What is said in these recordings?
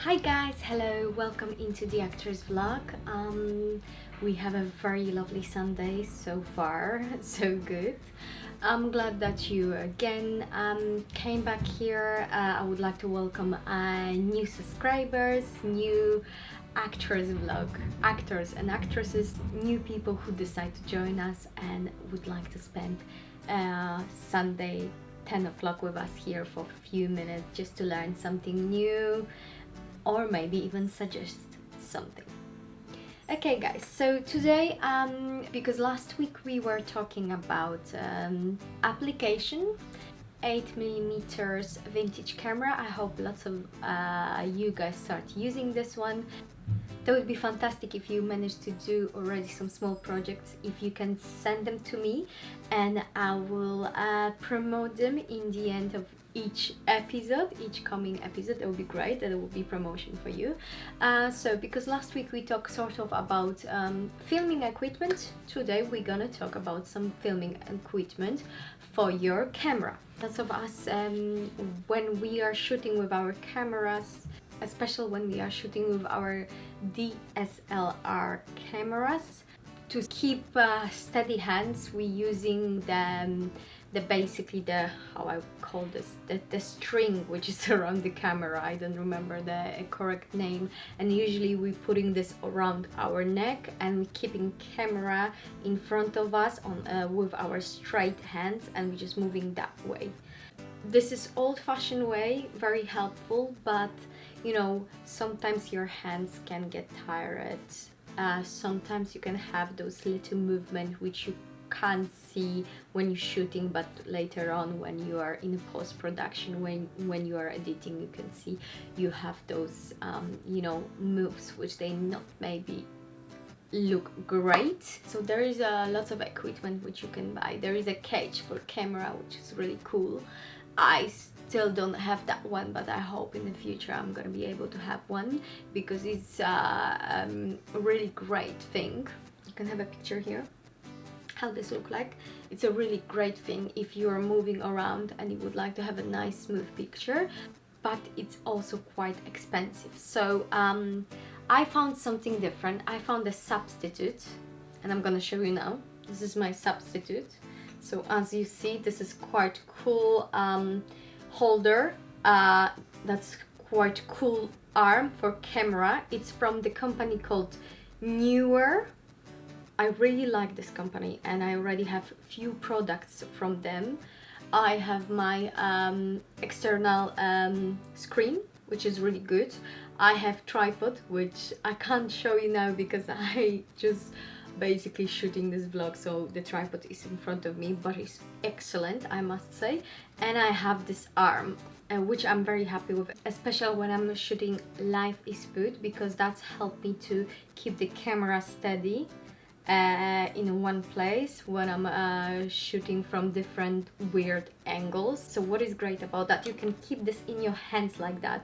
Hi guys, hello, welcome into the actor's vlog. We have a very lovely Sunday so far, so good. I'm glad that you again came back here. I would like to welcome new subscribers, new actors vlog, actors and actresses, new people who decide to join us and would like to spend Sunday 10 o'clock with us here for a few minutes just to learn something new or maybe even suggest something. Okay guys, so today because last week we were talking about application 8mm vintage camera. I hope lots of you guys start using this one. That would be fantastic if you manage to do already some small projects. If you can send them to me and I will promote them in the end of each episode, each coming episode. That would be great. That would be promotion for you. So because last week we talked sort of about filming equipment, today we're gonna talk about some filming equipment for your camera. Lots of us when we are shooting with our cameras, especially when we are shooting with our DSLR cameras, to keep steady hands, we're using the basically the, how I call this, the string which is around the camera. I don't remember the correct name, and usually we're putting this around our neck and we're keeping camera in front of us on with our straight hands, and we're just moving that way. This is old-fashioned way, very helpful, but you know, sometimes your hands can get tired. Sometimes you can have those little movements which you can't see when you're shooting, but later on when you are in post-production, when you are editing, you can see you have those you know, moves which they not maybe look great. So there is lots of equipment which you can buy. There is a cage for camera which is really cool. I still don't have that one, but I hope in the future I'm gonna be able to have one because it's a really great thing. You can have a picture here how this look like. It's a really great thing if you are moving around and you would like to have a nice smooth picture, but it's also quite expensive. So I found something different. I found a substitute and I'm gonna show you now. This is my substitute. So as you see, this is quite cool holder. That's quite cool arm for camera. It's from the company called Neewer. I really like this company and I already have few products from them. I have my external screen, which is really good. I have tripod, which I can't show you now because I just basically shooting this vlog, so the tripod is in front of me, but it's excellent, I must say. And I have this arm, which I'm very happy with, especially when I'm shooting live is good, because that's helped me to keep the camera steady in one place when I'm shooting from different weird angles. So what is great about that, you can keep this in your hands like that.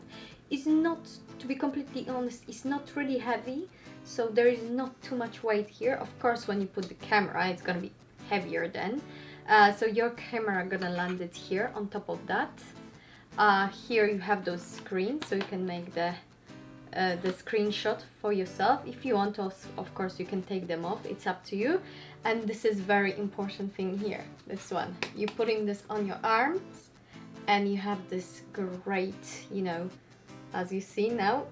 It's not, to be completely honest, it's not really heavy, so there is not too much weight here. Of course when you put the camera it's gonna be heavier then, so your camera gonna land it here on top of that. Here you have those screens, so you can make the screenshot for yourself. If you want to, of course you can take them off, it's up to you. And this is very important thing here, this one, you putting this on your arms and you have this great, you know, as you see now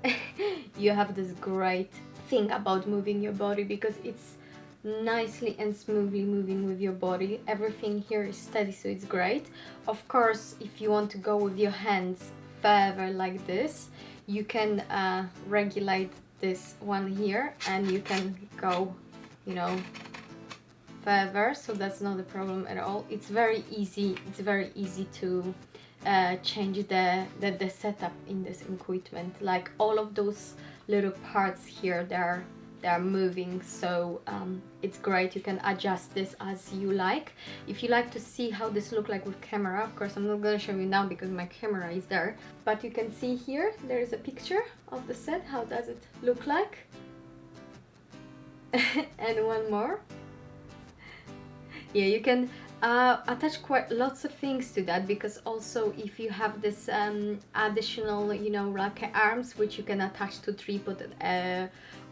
you have this great thing about moving your body, because it's nicely and smoothly moving with your body. Everything here is steady, so it's great. Of course if you want to go with your hands further like this, you can regulate this one here and you can go, you know, further, so that's not a problem at all. It's very easy, it's very easy to change the setup in this equipment. Like all of those little parts here, they're moving, so it's great. You can adjust this as you like. If you like to see how this look like with camera, of course I'm not gonna show you now because my camera is there, but you can see here there is a picture of the set. How does it look like? And one more. Yeah, you can attach quite lots of things to that, because also if you have this additional, you know, like arms which you can attach to tripod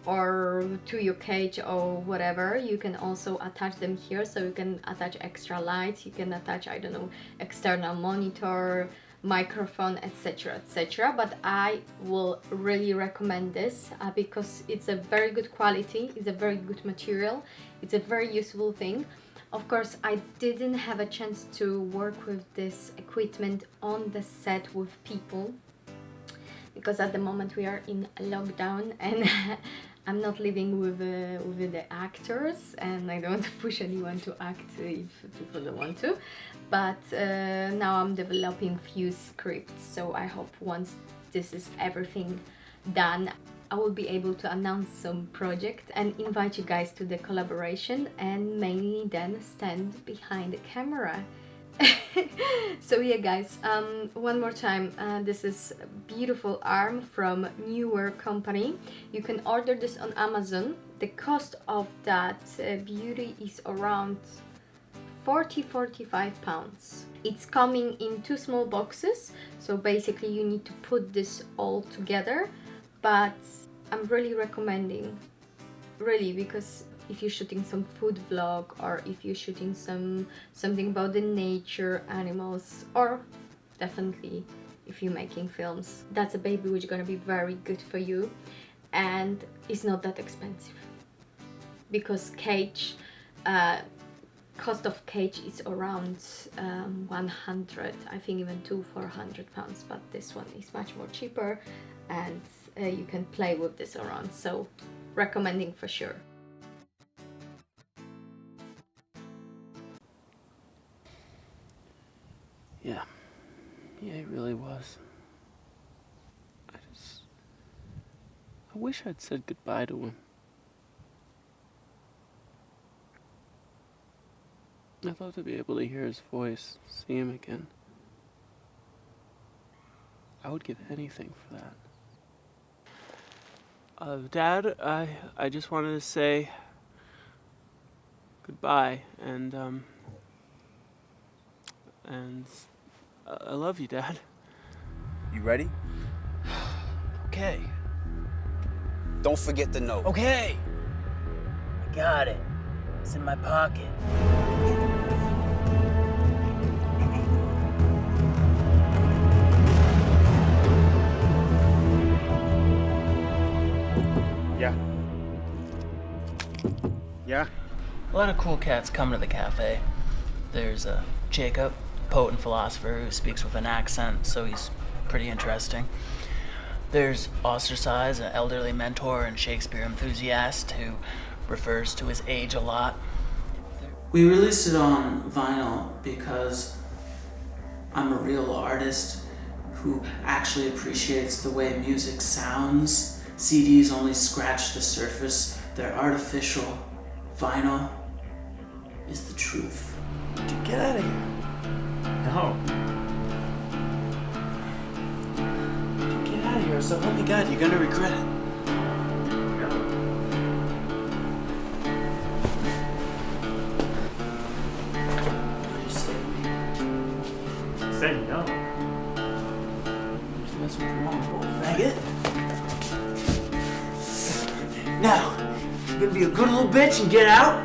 or to your cage or whatever, you can also attach them here. So you can attach extra lights, you can attach, I don't know, external monitor, microphone, etc, etc. But I will really recommend this because it's a very good quality, it's a very good material, it's a very useful thing. Of course, I didn't have a chance to work with this equipment on the set with people because at the moment we are in lockdown and I'm not living with the actors, and I don't want to push anyone to act if people don't want to. But now I'm developing few scripts, so I hope once this is everything done, I will be able to announce some project and invite you guys to the collaboration, and mainly then stand behind the camera. So yeah guys, one more time, this is a beautiful arm from Neewer company. You can order this on Amazon. The cost of that beauty is around 40-45 pounds. It's coming in 2 small boxes, so basically you need to put this all together, but I'm really recommending, really, because if you're shooting some food vlog, or if you're shooting something about the nature, animals, or definitely if you're making films, that's a baby which is gonna be very good for you, and it's not that expensive because cage, cost of cage is around 100, I think even 200-400 pounds, but this one is much more cheaper, and you can play with this around, so recommending for sure. Yeah, it really was. I wish I'd said goodbye to him. I'd love to be able to hear his voice, see him again. I would give anything for that. Dad, I just wanted to say goodbye, and I love you, Dad. You ready? Okay. Don't forget the note. Okay. I got it. It's in my pocket. Yeah? A lot of cool cats come to the cafe. There's Jacob, poet and philosopher who speaks with an accent, so he's pretty interesting. There's Ostracize, an elderly mentor and Shakespeare enthusiast who refers to his age a lot. We released it on vinyl because I'm a real artist who actually appreciates the way music sounds. CDs only scratch the surface. They're artificial. Vinyl is the truth. Dude, get out of here. No. Dude, get out of here. So help me God, you're gonna regret it. What did you say to me? Say no. Just mess with the wrong boy, faggot. Now, you gonna be a good little bitch and get out?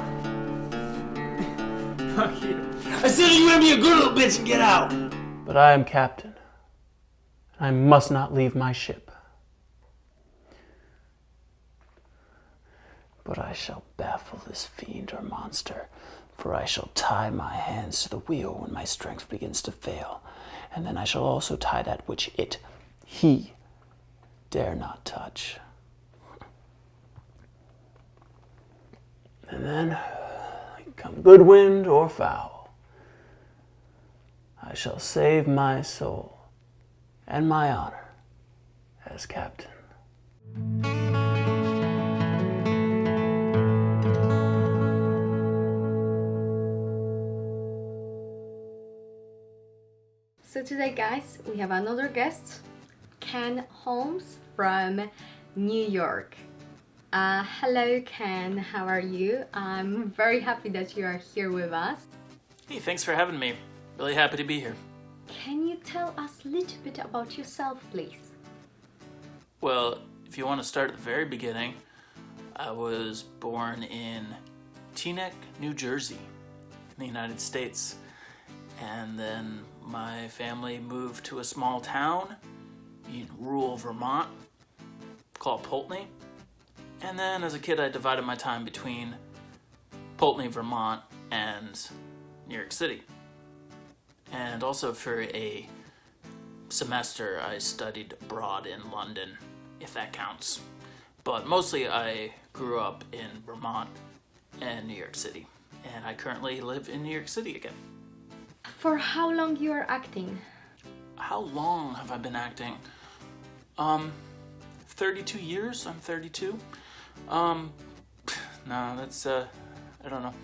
Fuck you. I said you're gonna be a good little bitch and get out! But I am captain. I must not leave my ship. But I shall baffle this fiend or monster, for I shall tie my hands to the wheel when my strength begins to fail, and then I shall also tie that which he, dare not touch. And then, come good wind or foul, I shall save my soul and my honor as captain. So today guys, we have another guest, Ken Holmes from New York. Hello Ken, how are you? I'm very happy that you are here with us. Hey, thanks for having me. Really happy to be here. Can you tell us a little bit about yourself, please? Well, if you want to start at the very beginning, I was born in Teaneck, New Jersey, in the United States. And then my family moved to a small town in rural Vermont called Poultney. And then as a kid, I divided my time between Poultney, Vermont, and New York City. And also for a semester, I studied abroad in London, if that counts. But mostly I grew up in Vermont and New York City. And I currently live in New York City again. For how long you are acting? How long have I been acting? 32 years. I'm 32. No, that's, I don't know.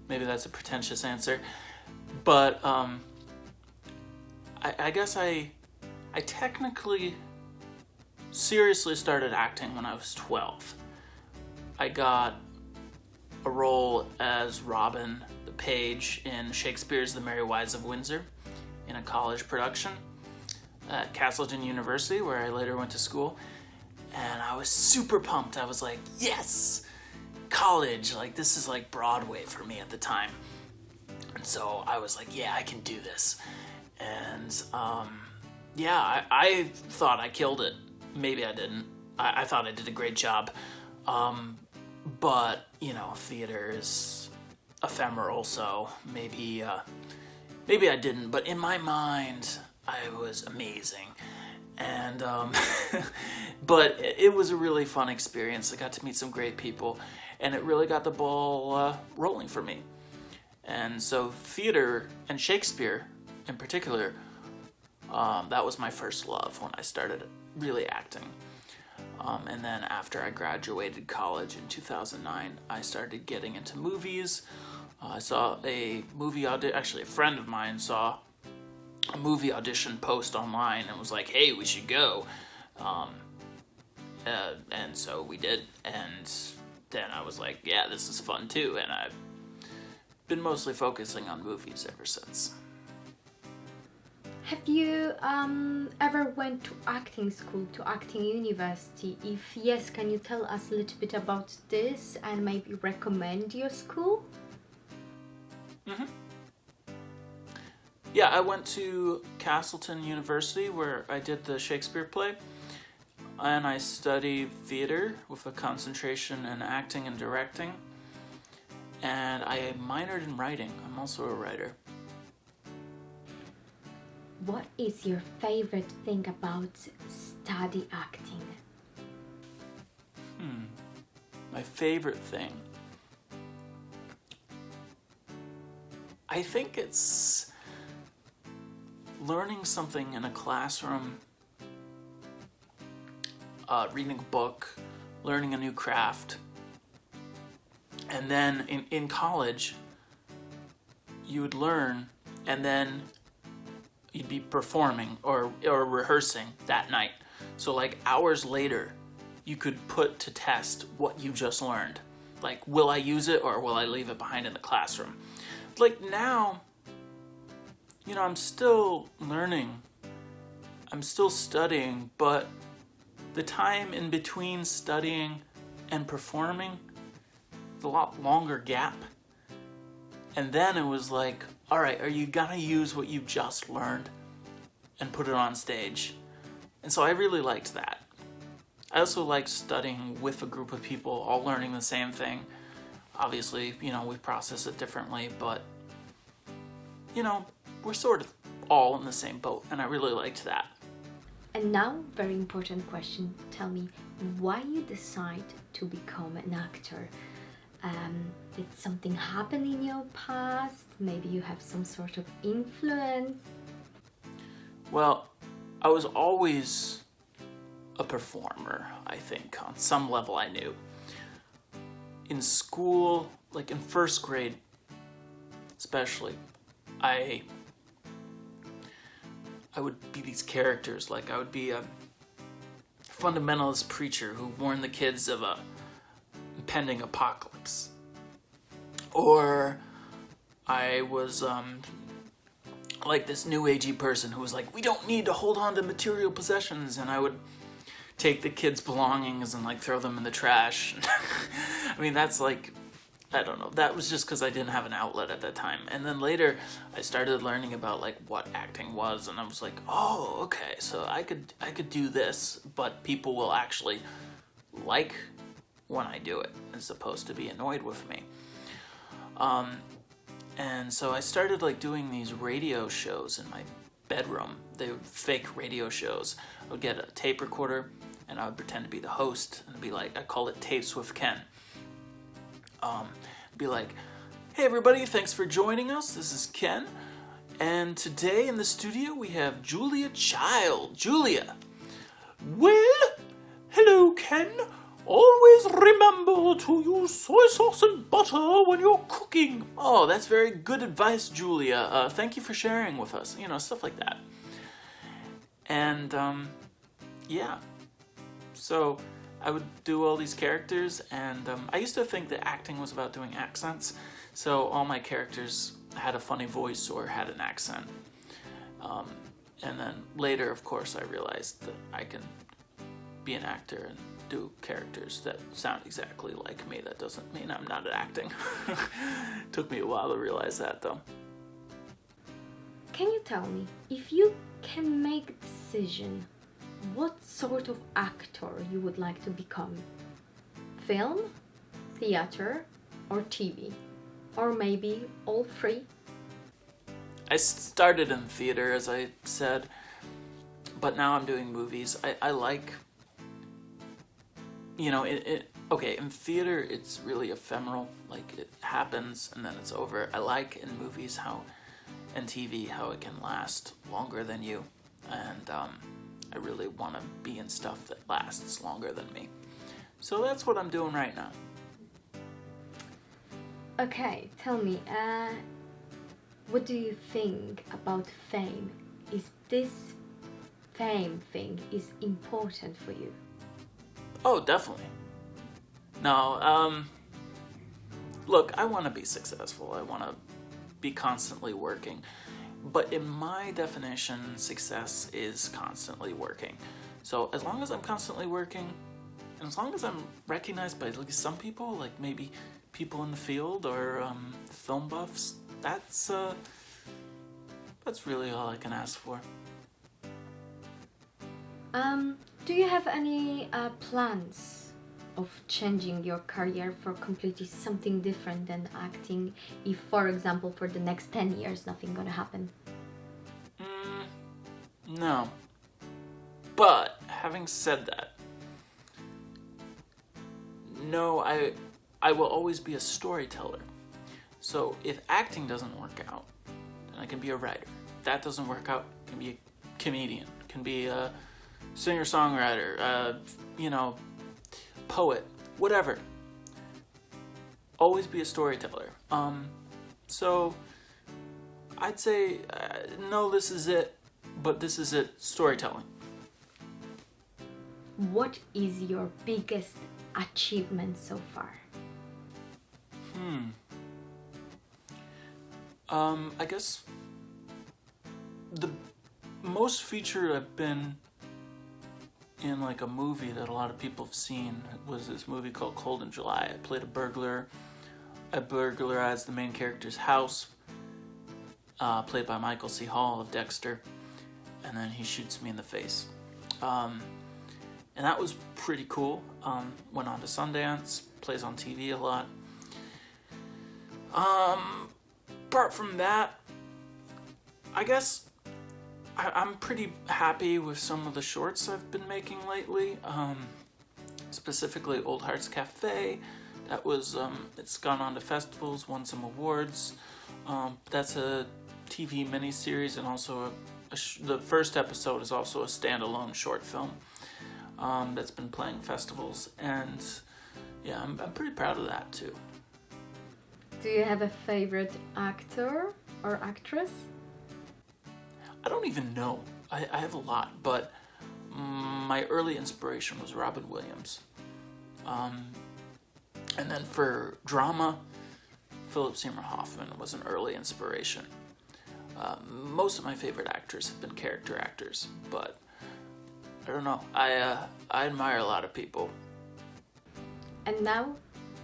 Maybe that's a pretentious answer. But, I guess I technically seriously started acting when I was 12. I got a role as Robin the Page in Shakespeare's The Merry Wives of Windsor in a college production at Castleton University, where I later went to school. And I was super pumped. I was like, yes, college, like this is like Broadway for me at the time. And so I was like, yeah, I can do this. And yeah, I thought I killed it. Maybe I didn't. I thought I did a great job. But, you know, theater is ephemeral, so maybe I didn't. But in my mind, I was amazing. And, but it was a really fun experience. I got to meet some great people, and it really got the ball rolling for me. And so theater and Shakespeare in particular, that was my first love when I started really acting. And then after I graduated college in 2009, I started getting into movies. I saw a movie audition, actually a friend of mine saw a movie audition post online and was like, hey, we should go. And so we did, and then I was like, yeah, this is fun too, and I've been mostly focusing on movies ever since. Have you ever went to acting school, to acting university? If yes, can you tell us a little bit about this and maybe recommend your school? Mm-hmm. Yeah, I went to Castleton University where I did the Shakespeare play, and I studied theater with a concentration in acting and directing, and I minored in writing. I'm also a writer. What is your favorite thing about study acting? My favorite thing? I think it's learning something in a classroom, reading a book, learning a new craft, and then in college, you would learn, and then you'd be performing or rehearsing that night. So like hours later, you could put to test what you just learned. Like, will I use it or will I leave it behind in the classroom? Like now, you know, I'm still learning, I'm still studying, but the time in between studying and performing, is a lot longer gap. And then it was like, all right, are you gonna use what you just learned and put it on stage? And so I really liked that. I also liked studying with a group of people, all learning the same thing. Obviously, you know, we process it differently, but, you know, we're sort of all in the same boat, and I really liked that. And now, very important question. Tell me why you decide to become an actor. Did something happen in your past? Maybe you have some sort of influence? Well, I was always a performer, I think. On some level I knew. In school, like in first grade especially, I would be these characters. Like I would be a fundamentalist preacher who warned the kids of a impending apocalypse. Or I was like this new agey person who was like, we don't need to hold on to material possessions, and I would take the kids' belongings and like throw them in the trash. I mean, that's like, I don't know, that was just because I didn't have an outlet at that time. And then later I started learning about like what acting was, and I was like, oh, okay, so I could do this, but people will actually like when I do it as opposed to be annoyed with me. And so I started like doing these radio shows in my bedroom. They were fake radio shows. I would get a tape recorder and I would pretend to be the host and be like, I call it Tapes with Ken. Be like, hey everybody, thanks for joining us. This is Ken. And today in the studio we have Julia Child. Julia. Well, hello Ken. Always remember to use soy sauce and butter when you're cooking. Oh, that's very good advice, Julia. Thank you for sharing with us. You know, stuff like that. And, yeah. So, I would do all these characters, and I used to think that acting was about doing accents. So, all my characters had a funny voice or had an accent. And then later, of course, I realized that I can be an actor and do characters that sound exactly like me. That doesn't mean I'm not acting. Took me a while to realize that, though. Can you tell me, if you can make a decision, what sort of actor you would like to become? Film, theater, or TV? Or maybe all three? I started in theater, as I said, but now I'm doing movies. I like, you know, okay, in theater it's really ephemeral, like it happens and then it's over. I like in movies and TV how it can last longer than you, and I really want to be in stuff that lasts longer than me. So that's what I'm doing right now. Okay, tell me, what do you think about fame? Is this fame thing is important for you? Oh, definitely. No, look, I want to be successful. I want to be constantly working. But in my definition, success is constantly working. So as long as I'm constantly working, and as long as I'm recognized by at least some people, like maybe people in the field or film buffs, that's really all I can ask for. Do you have any plans of changing your career for completely something different than acting, if, for example, for the next 10 years nothing gonna happen? No. But, having said that, no, I will always be a storyteller. So, if acting doesn't work out, then I can be a writer. If that doesn't work out, I can be a comedian, can be a singer-songwriter, you know, poet, whatever. Always be a storyteller. So I'd say, no, this is it, but this is it, storytelling. What is your biggest achievement so far? I guess the most featured I've been in like a movie that a lot of people have seen was this movie called Cold in July. I played a burglar. I burglarized the main character's house, played by Michael C. Hall of Dexter, and then he shoots me in the face. And that was pretty cool. Went on to Sundance, plays on TV a lot. Apart from that, I guess I'm pretty happy with some of the shorts I've been making lately. Specifically Old Hearts Cafe. That was, it's gone on to festivals, won some awards. That's a TV miniseries, and also the first episode is also a standalone short film that's been playing festivals. And yeah, I'm pretty proud of that too. Do you have a favorite actor or actress? I don't even know. I have a lot, but my early inspiration was Robin Williams. And then for drama, Philip Seymour Hoffman was an early inspiration. Most of my favorite actors have been character actors, but I don't know. I admire a lot of people. And now,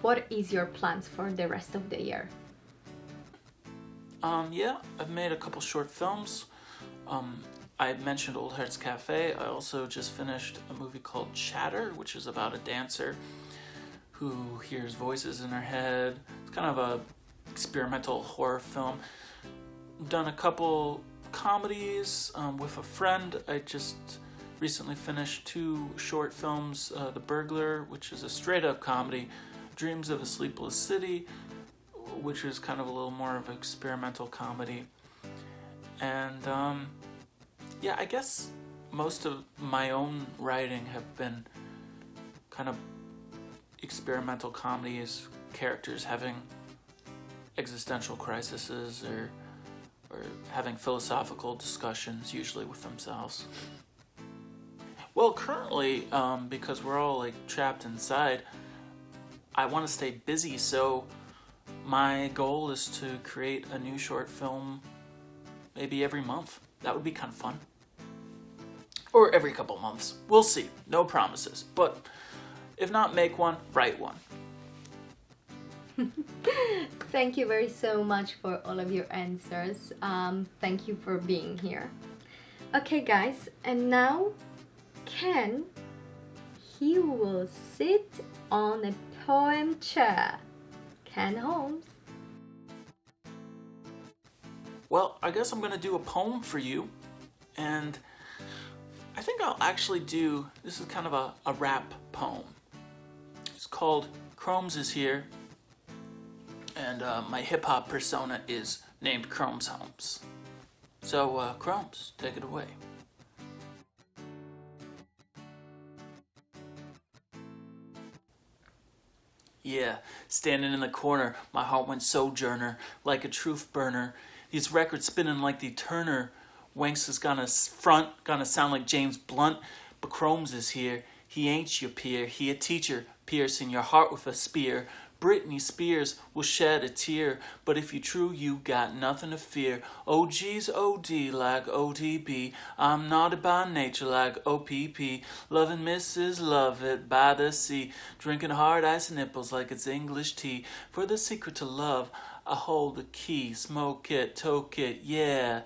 what is your plans for the rest of the year? Yeah, I've made a couple short films. I mentioned Old Hearts Cafe. I also just finished a movie called Chatter, which is about a dancer who hears voices in her head. It's kind of a experimental horror film. I've done a couple comedies with a friend. I just recently finished 2 short films, The Burglar, which is a straight-up comedy, Dreams of a Sleepless City, which is kind of a little more of an experimental comedy. And yeah, I guess most of my own writing have been kind of experimental comedies, characters having existential crises or having philosophical discussions, usually with themselves. Well, currently, because we're all like trapped inside, I want to stay busy, so my goal is to create a new short film maybe every month. That would be kind of fun. Or every couple months. We'll see. No promises. But if not make one, write one. Thank you very so much for all of your answers. Thank you for being here. Okay guys, and now Ken, he will sit on a poem chair. Ken Holmes. Well, I guess I'm going to do a poem for you. And I think I'll actually do, this is kind of a rap poem. It's called Kromz is Here. And my hip-hop persona is named Kromz Holmes. So, Kromz, take it away. Yeah, standing in the corner, my heart went Sojourner, like a truth burner. These records spinning like the Turner. Wankstas gonna front, gonna sound like James Blunt. But Kromz is here, he ain't your peer. He a teacher, piercing your heart with a spear. Brittany Spears will shed a tear, but if you true, you got nothing to fear. OGs OD like ODB. I'm naughty by nature like OPP. Loving Mrs. Lovett by the sea. Drinking hard ice nipples like it's English tea. For the secret to love, I hold the key. Smoke it, toke it, yeah.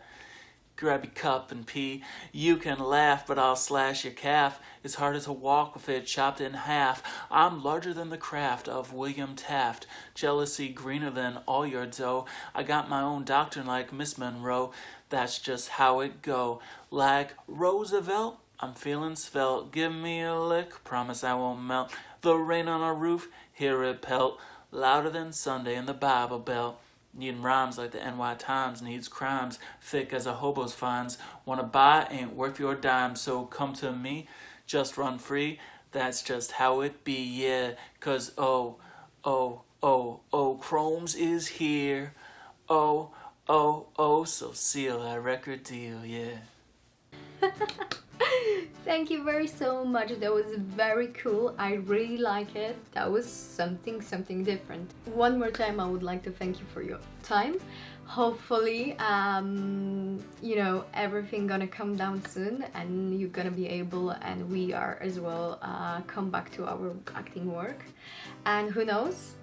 Grab your cup and pee. You can laugh, but I'll slash your calf. It's harder to walk with it chopped in half. I'm larger than the craft of William Taft. Jealousy greener than all your dough. I got my own doctrine like Miss Monroe. That's just how it go. Like Roosevelt, I'm feeling svelte. Give me a lick, promise I won't melt. The rain on our roof, hear it pelt. Louder than Sunday in the Bible Belt. Needing rhymes like the NY Times needs crimes, thick as a hobo's finds. Wanna buy ain't worth your dime, so come to me, just run free. That's just how it be, yeah. 'Cause oh, Kromz is here. Oh, so seal that record deal, yeah. Thank you very so much. That was very cool. I really like it. That was something different. One more time, I would like to thank you for your time. Hopefully, you know, everything gonna come down soon and you're gonna be able, and we are as well, come back to our acting work. And who knows,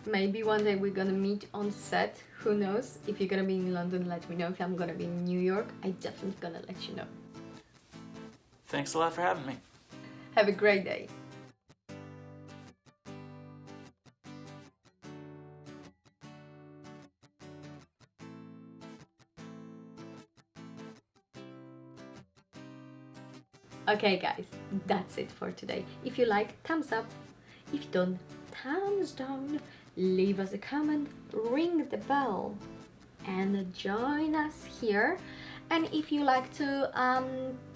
maybe one day we're gonna meet on set. Who knows? If you're gonna be in London, let me know. If I'm gonna be in New York, I definitely gonna let you know. Thanks a lot for having me. Have a great day. Okay guys, that's it for today. If you like, thumbs up. If you don't, thumbs down. Leave us a comment, ring the bell, and join us here. And if you like to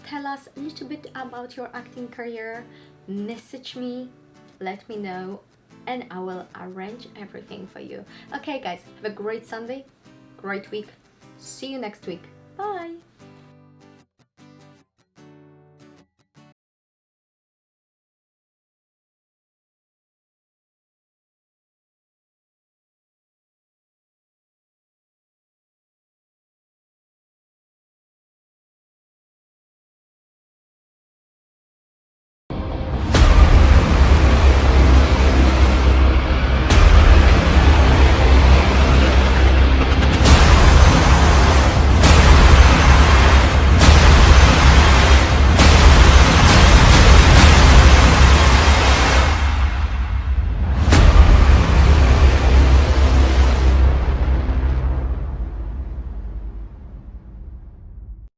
tell us a little bit about your acting career, message me, let me know, and I will arrange everything for you. Okay guys, have a great Sunday, great week. See you next week. Bye!